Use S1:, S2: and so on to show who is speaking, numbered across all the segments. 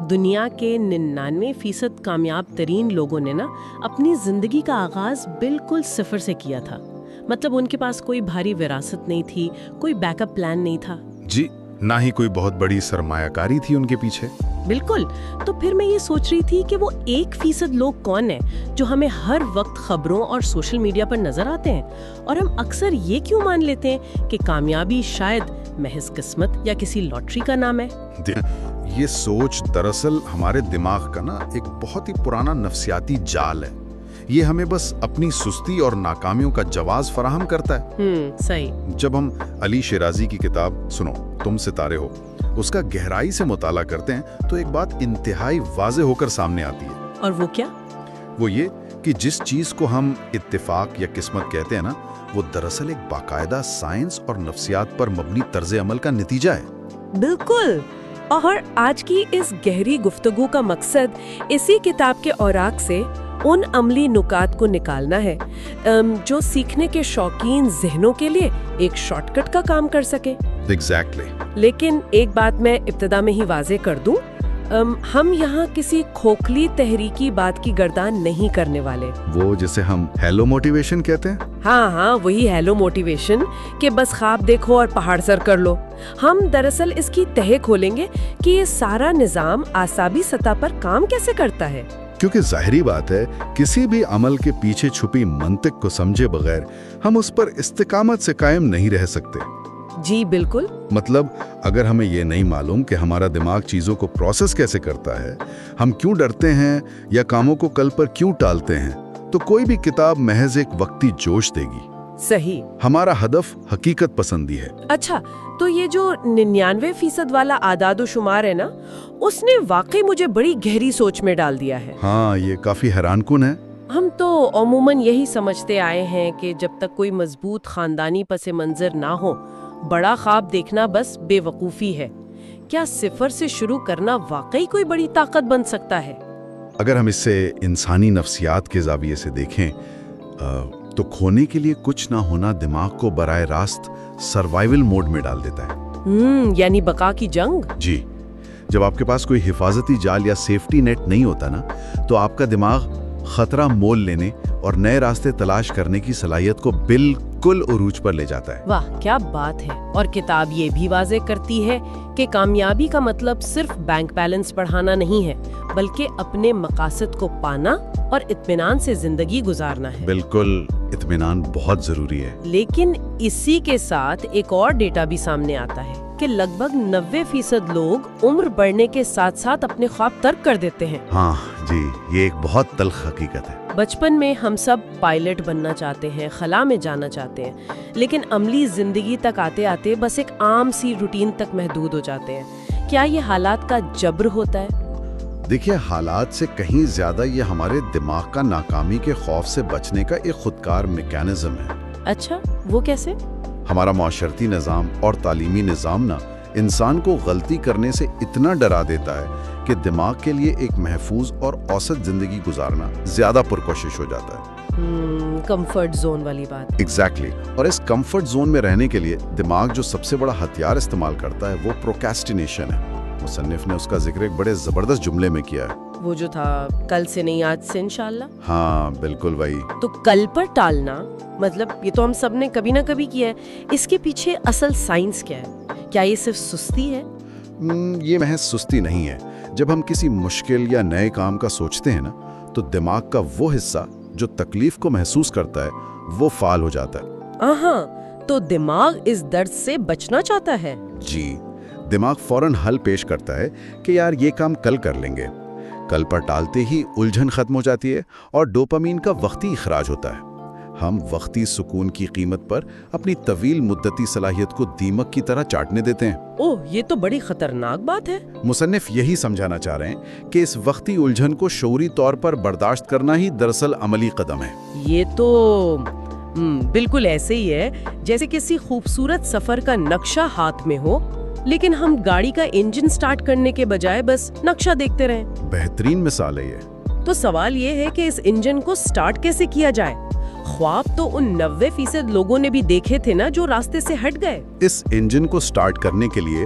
S1: دنیا کے 99% کامیاب ترین لوگوں نے نا اپنی زندگی کا آغاز بالکل صفر سے کیا تھا. مطلب ان کے پاس کوئی بھاری وراثت نہیں تھی, کوئی بیک اپ پلان نہیں تھا.
S2: جی, نہ ہی کوئی بہت بڑی سرمایہ کاری تھی ان کے پیچھے.
S1: بالکل. تو پھر میں یہ سوچ رہی تھی کہ وہ 1% لوگ کون ہیں جو ہمیں ہر وقت خبروں اور سوشل میڈیا پر نظر آتے ہیں, اور ہم اکثر یہ کیوں مان لیتے ہیں کہ کامیابی شاید محض قسمت یا کسی لاٹری کا نام ہے.
S2: یہ سوچ دراصل ہمارے دماغ کا نا ایک بہت ہی پرانا نفسیاتی جال ہے. یہ ہمیں بس اپنی سستی اور ناکامیوں کا جواز فراہم کرتا ہے.
S1: صحیح.
S2: جب ہم علی شیرازی کی کتاب سنو تم ستارے ہو, اس کا گہرائی سے مطالعہ کرتے ہیں تو ایک بات انتہائی واضح ہو کر سامنے آتی ہے.
S1: اور وہ کیا؟
S2: وہ یہ کہ جس چیز کو ہم اتفاق یا قسمت کہتے ہیں نا, وہ دراصل ایک باقاعدہ سائنس اور نفسیات پر مبنی طرز عمل کا نتیجہ ہے.
S3: بالکل. اور آج کی اس گہری گفتگو کا مقصد اسی کتاب کے اوراق سے ان عملی نکات کو نکالنا ہے جو سیکھنے کے شوقین ذہنوں کے لیے ایک شارٹ کٹ کا کام کر سکے.
S2: Exactly.
S3: لیکن ایک بات میں ابتدا میں ہی واضح کر دوں, ہم یہاں کسی کھوکھلی تحریکی بات کی گردان نہیں کرنے والے.
S2: وہ جسے ہم ہیلو موٹیویشن کہتے ہیں.
S3: ہاں, وہی ہیلو موٹیویشن کہ بس خواب دیکھو اور پہاڑ سر کر لو. ہم دراصل اس کی تہہ کھولیں گے کہ یہ سارا نظام اعصابی سطح پر کام کیسے کرتا ہے.
S2: کیونکہ ظاہری بات ہے, کسی بھی عمل کے پیچھے چھپی منطق کو سمجھے بغیر ہم اس پر استقامت سے قائم نہیں رہ سکتے.
S3: جی بالکل.
S2: مطلب اگر ہمیں یہ نہیں معلوم کہ ہمارا دماغ چیزوں کو پروسیس کیسے کرتا ہے, ہم کیوں ڈرتے ہیں یا کاموں کو کل پر کیوں ٹالتے ہیں, تو کوئی بھی کتاب محض ایک وقتی جوش دے گی.
S3: صحیح.
S2: ہمارا ہدف حقیقت پسندی ہے.
S3: اچھا, تو یہ جو 99% والا اعداد و شمار ہے نا, اس نے واقعی مجھے بڑی گہری سوچ میں ڈال دیا ہے.
S2: ہاں, یہ کافی حیران کن ہے.
S3: ہم تو عموماً یہی سمجھتے آئے ہیں کہ جب تک کوئی مضبوط خاندانی پس منظر نہ ہو, بڑا خواب دیکھنا بس بے وقوفی ہے. کیا صفر سے شروع کرنا واقعی کوئی بڑی طاقت بن سکتا ہے؟
S2: اگر ہم اسے انسانی نفسیات کے زاویے سے دیکھیں تو کھونے کے لیے کچھ نہ ہونا دماغ کو براہ راست سروائیول موڈ میں ڈال دیتا ہے.
S3: یعنی بقا کی جنگ.
S2: جی, جب آپ کے پاس کوئی حفاظتی جال یا سیفٹی نیٹ نہیں ہوتا نا, تو آپ کا دماغ خطرہ مول لینے اور نئے راستے تلاش کرنے کی صلاحیت کو بالکل عروج پر لے جاتا ہے.
S3: واہ, کیا بات ہے. اور کتاب یہ بھی واضح کرتی ہے کہ کامیابی کا مطلب صرف بینک بیلنس بڑھانا نہیں ہے, بلکہ اپنے مقاصد کو پانا اور اطمینان سے زندگی گزارنا ہے.
S2: بالکل, اطمینان بہت ضروری ہے.
S3: لیکن اسی کے ساتھ ایک اور ڈیٹا بھی سامنے آتا ہے کہ لگ بھگ 90% لوگ عمر بڑھنے کے ساتھ ساتھ اپنے خواب ترک کر دیتے ہیں.
S2: ہاں جی, یہ ایک بہت تلخ حقیقت ہے.
S3: بچپن میں ہم سب پائلٹ بننا چاہتے ہیں, خلا میں جانا چاہتے ہیں, لیکن عملی زندگی تک آتے آتے بس ایک عام سی روٹین تک محدود ہو جاتے ہیں. کیا یہ حالات کا جبر ہوتا ہے؟
S2: دیکھیے, حالات سے کہیں زیادہ یہ ہمارے دماغ کا ناکامی کے خوف سے بچنے کا ایک خودکار میکینزم ہے.
S3: اچھا, وہ کیسے؟
S2: ہمارا معاشرتی نظام اور تعلیمی نظام نا انسان کو غلطی کرنے سے اتنا ڈرا دیتا ہے کہ دماغ کے لیے ایک محفوظ اور اوسط زندگی گزارنا زیادہ پرکوشش ہو جاتا ہے.
S3: کمفرٹ زون والی بات.
S2: ایگزیکٹلی. اور اس کمفرٹ زون میں رہنے کے لیے دماغ جو سب سے بڑا ہتھیار استعمال کرتا ہے وہ پروکریسٹینیشن ہے. مصنف نے اس کا ذکر ایک بڑے زبردست جملے میں کیا ہے.
S3: وہ جو تھا, کل سے نہیں آج سے انشاءاللہ.
S2: ہاں بالکل وہی.
S3: تو کل پر ٹالنا, مطلب یہ تو ہم سب نے کبھی نہ کبھی کیا ہے. اس کے پیچھے اصل سائنس کیا ہے؟ کیا یہ صرف سستی ہے؟
S2: یہ محض سستی نہیں ہے. جب ہم کسی مشکل یا نئے کام کا سوچتے ہیں نا, تو دماغ کا وہ حصہ جو تکلیف کو محسوس کرتا ہے وہ فعال ہو جاتا ہے.
S3: ہاں, تو دماغ اس درد سے بچنا چاہتا ہے.
S2: جی, دماغ فوراً حل پیش کرتا ہے کہ یار یہ کام کل کر لیں گے. کل پر ٹالتے ہی الجھن ختم ہو جاتی ہے اور ڈوپامین کا وقتی اخراج ہوتا ہے. ہم وقتی سکون کی قیمت پر اپنی طویل مدتی صلاحیت کو دیمک کی طرح چاٹنے دیتے ہیں.
S3: اوہ, یہ تو بڑی خطرناک بات ہے.
S2: مصنف یہی سمجھانا چاہ رہے ہیں کہ اس وقتی الجھن کو شعوری طور پر برداشت کرنا ہی دراصل عملی قدم ہے.
S3: یہ تو بالکل ایسے ہی ہے جیسے کسی خوبصورت سفر کا نقشہ ہاتھ میں ہو, لیکن ہم گاڑی کا انجن سٹارٹ کرنے کے بجائے بس نقشہ دیکھتے رہیں.
S2: بہترین مثال ہے یہ.
S3: تو سوال یہ ہے کہ اس انجن کو سٹارٹ کیسے کیا جائے؟ خواب تو ان 90% لوگوں نے بھی دیکھے تھے نا جو راستے سے ہٹ گئے.
S2: اس انجن کو سٹارٹ کرنے کے لیے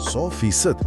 S2: 100%।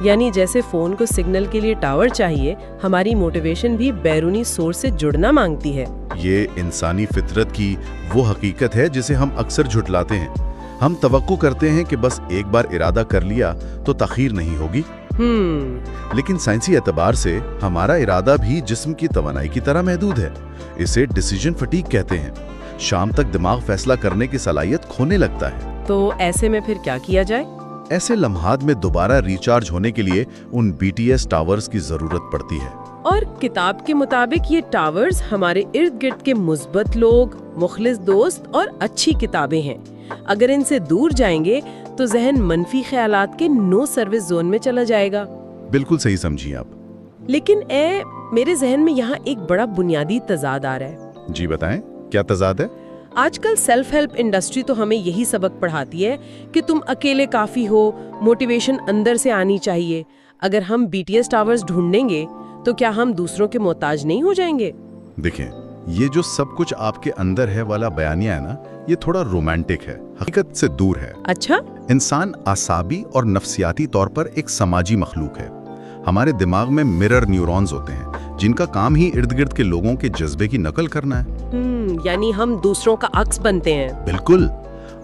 S1: یعنی جیسے فون کو سگنل کے لیے ٹاور چاہیے، ہماری موٹیویشن بھی بیرونی سورس سے جڑنا مانگتی ہے۔
S2: یہ انسانی فطرت کی وہ حقیقت ہے جسے ہم اکثر جھٹلاتے ہیں۔ ہم توقع کرتے ہیں کہ بس ایک بار ارادہ کر لیا تو تاخیر نہیں ہوگی۔ لیکن سائنسی اعتبار سے ہمارا ارادہ بھی جسم کی توانائی کی طرح محدود ہے۔ اسے ڈیسیژن فٹیگ کہتے ہیں۔ شام تک دماغ فیصلہ کرنے کی صلاحیت کھونے لگتا ہے۔
S1: تو ایسے میں پھر کیا کیا جائے؟
S2: ایسے لمحات میں دوبارہ ریچارج ہونے کے لیے ان BTS ٹاورز کی ضرورت پڑتی ہے۔
S1: اور کتاب کے مطابق یہ ٹاورز ہمارے ارد گرد کے مثبت لوگ، مخلص دوست اور اچھی کتابیں ہیں۔ اگر ان سے دور جائیں گے تو ذہن منفی خیالات کے نو سروس زون میں چلا جائے گا۔
S2: بالکل صحیح سمجھی آپ۔
S1: لیکن میرے ذہن میں یہاں ایک بڑا بنیادی تضاد آ رہا ہے۔
S2: جی بتائیں، کیا تضاد ہے؟
S1: آج کل سیلف ہیلپ انڈسٹری تو ہمیں یہی سبق پڑھاتی ہے کہ تم اکیلے کافی ہو، موٹیویشن اندر سے آنی چاہیے۔ اگر ہم BTS ٹاورز ڈھونڈیں گے تو کیا ہم دوسروں کے محتاج نہیں ہو جائیں گے؟
S2: دیکھیں، یہ جو سب کچھ آپ کے اندر ہے والا بیانیہ ہے نا، یہ تھوڑا رومانٹک ہے، حقیقت سے دور ہے۔
S1: اچھا؟
S2: انسان اعصابی اور نفسیاتی طور پر ایک سماجی مخلوق ہے۔ ہمارے دماغ میں مرر نیورونز ہوتے ہیں جن کا کام ہی ارد گرد کے لوگوں کے جذبے کی نقل کرنا ہے۔
S1: یعنی ہم دوسروں کا عکس بنتے ہیں۔
S2: بالکل۔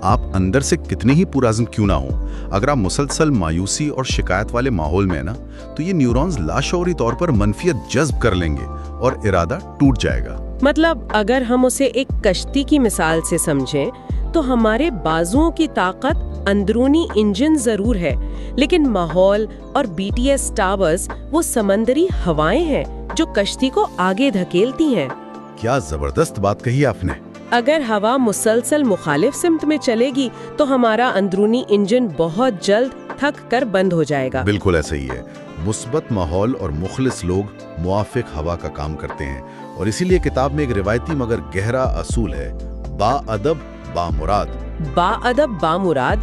S2: آپ اندر سے کتنے ہی پرعزم کیوں نہ ہوں، اگر آپ مسلسل مایوسی اور شکایت والے ماحول میں ہیں نا، تو یہ نیورونز لاشعوری طور پر منفیت جذب کر لیں گے اور ارادہ ٹوٹ جائے گا۔
S1: مطلب اگر ہم اسے ایک کشتی کی مثال سے سمجھیں تو ہمارے بازوؤں کی طاقت اندرونی انجن ضرور ہے، لیکن ماحول اور BTS ٹاورز وہ سمندری ہوائیں ہیں جو کشتی کو آگے دھکیلتی ہیں۔
S2: کیا زبردست بات کہی آپ نے۔
S1: اگر ہوا مسلسل مخالف سمت میں چلے گی تو ہمارا اندرونی انجن بہت جلد تھک کر بند ہو جائے گا۔
S2: بالکل ایسا ہی ہے۔ مثبت ماحول اور مخلص لوگ موافق ہوا کا کام کرتے ہیں، اور اسی لیے کتاب میں ایک روایتی مگر گہرا اصول ہے: با ادب با مراد۔
S1: با ادب با مراد۔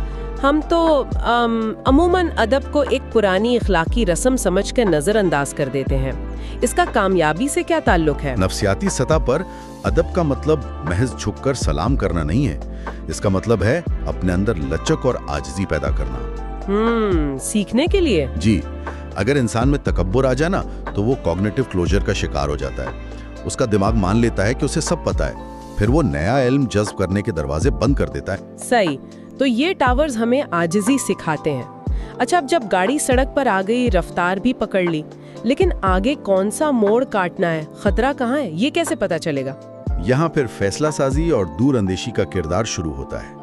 S1: ہم تو عموماً ادب کو ایک پرانی اخلاقی رسم سمجھ کر نظر انداز کر دیتے ہیں۔ اس کا کامیابی سے کیا تعلق ہے؟
S2: نفسیاتی سطح پر ادب کا مطلب محض جھک کر سلام کرنا نہیں ہے، اس کا مطلب ہے اپنے اندر لچک اور عاجزی پیدا کرنا۔
S1: سیکھنے کے لیے؟
S2: جی۔ اگر انسان میں تکبر آ جائے نا تو وہ کوگنیٹو کلوجر کا شکار ہو جاتا ہے۔ اس کا دماغ مان لیتا ہے کہ اسے سب پتہ ہے، پھر وہ نیا علم جذب کرنے کے دروازے بند کر دیتا ہے۔
S1: صحیح۔ تو یہ ٹاورز ہمیں عاجزی سکھاتے ہیں۔ اچھا، اب جب گاڑی سڑک پر آ گئی، رفتار بھی پکڑ لی، لیکن آگے کون سا موڑ کاٹنا ہے، خطرہ کہاں ہے، یہ کیسے پتا چلے گا؟
S2: یہاں پھر فیصلہ سازی اور دور اندیشی کا کردار شروع ہوتا ہے۔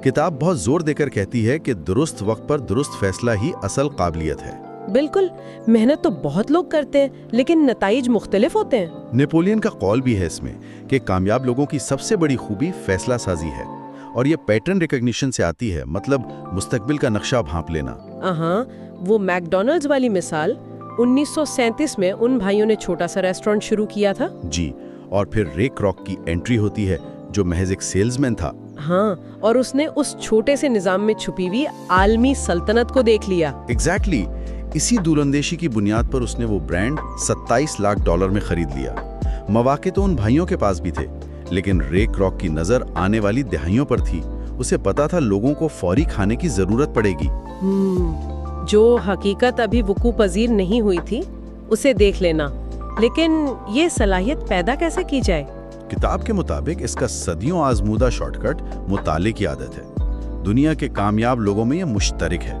S2: کتاب بہت زور دے کر کہتی ہے کہ درست وقت پر درست فیصلہ ہی اصل قابلیت ہے۔
S1: بالکل۔ محنت تو بہت لوگ کرتے ہیں لیکن نتائج مختلف ہوتے ہیں۔
S2: نیپولین کا قول بھی ہے اس میں کہ کامیاب لوگوں کی سب سے بڑی خوبی فیصلہ سازی ہے، اور یہ پیٹرن ریکگنیشن سے آتی ہے، مطلب مستقبل کا نقشہ بھانپ لینا۔
S1: وہ میک ڈونلڈز والی مثال 1937 میں ان بھائیوں نے چھوٹا سا ریسٹورنٹ شروع کیا تھا۔
S2: جی، اور پھر رے کراک کی انٹری ہوتی ہے جو محض ایک سیلز مین تھا۔
S1: ہاں، اور اس نے اس چھوٹے سے نظام میں چھپی ہوئی عالمی سلطنت کو دیکھ لیا۔
S2: ایگزیکٹلی۔ اسی دور اندیشی کی بنیاد پر اس نے وہ برانڈ $27 لاکھ میں خرید لیا۔ مواقع تو ان بھائیوں کے پاس بھی تھے، لیکن رے کراک کی نظر آنے والی دہائیوں پر تھی۔ اسے پتا تھا لوگوں کو فوری کھانے کی ضرورت پڑے گی،
S1: جو حقیقت ابھی وقوع پذیر نہیں ہوئی تھی، اسے دیکھ لینا۔ لیکن یہ صلاحیت پیدا کیسے کی جائے؟
S2: کتاب کے مطابق اس کا صدیوں آزمودہ شارٹ کٹ مطالعے کی عادت ہے۔ دنیا کے کامیاب لوگوں میں یہ مشترک ہے۔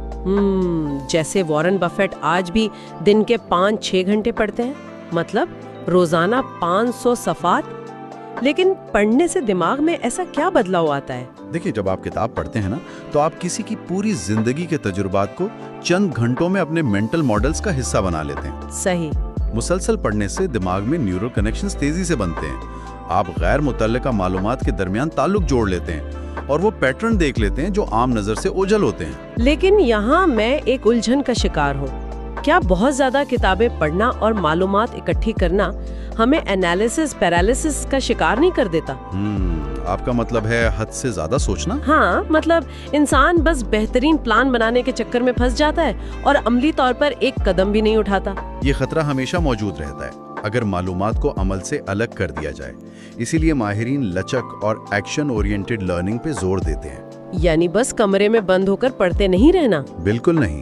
S1: جیسے وارن بفیٹ آج بھی دن کے 5-6 گھنٹے پڑھتے ہیں، مطلب روزانہ 500 صفحات۔ لیکن پڑھنے سے دماغ میں ایسا کیا بدلاؤ آتا ہے؟
S2: دیکھیں، جب آپ کتاب پڑھتے ہیں نا تو آپ کسی کی پوری زندگی کے تجربات کو چند گھنٹوں میں اپنے مینٹل ماڈلز کا حصہ بنا لیتے ہیں۔
S1: صحیح۔
S2: مسلسل پڑھنے سے دماغ میں نیورل کنیکشنز تیزی سے بنتے ہیں۔ آپ غیر متعلقہ معلومات کے درمیان تعلق جوڑ لیتے ہیں اور وہ پیٹرن دیکھ لیتے ہیں جو عام نظر سے اوجھل ہوتے ہیں۔
S1: لیکن یہاں میں ایک الجھن کا شکار ہوں۔ کیا بہت زیادہ کتابیں پڑھنا اور معلومات اکٹھی کرنا ہمیں انالیسس پیرالسس کا شکار نہیں کر دیتا؟
S2: آپ کا مطلب ہے حد سے زیادہ سوچنا؟
S1: ہاں، مطلب انسان بس بہترین پلان بنانے کے چکر میں پھنس جاتا ہے اور عملی طور پر ایک قدم بھی نہیں اٹھاتا۔
S2: یہ خطرہ ہمیشہ موجود رہتا ہے اگر معلومات کو عمل سے الگ کر دیا جائے۔ اسی لیے ماہرین لچک اور ایکشن اورینٹڈ لرننگ پہ زور دیتے ہیں۔
S1: یعنی بس کمرے میں بند ہو کر پڑھتے نہیں رہنا؟
S2: بالکل نہیں۔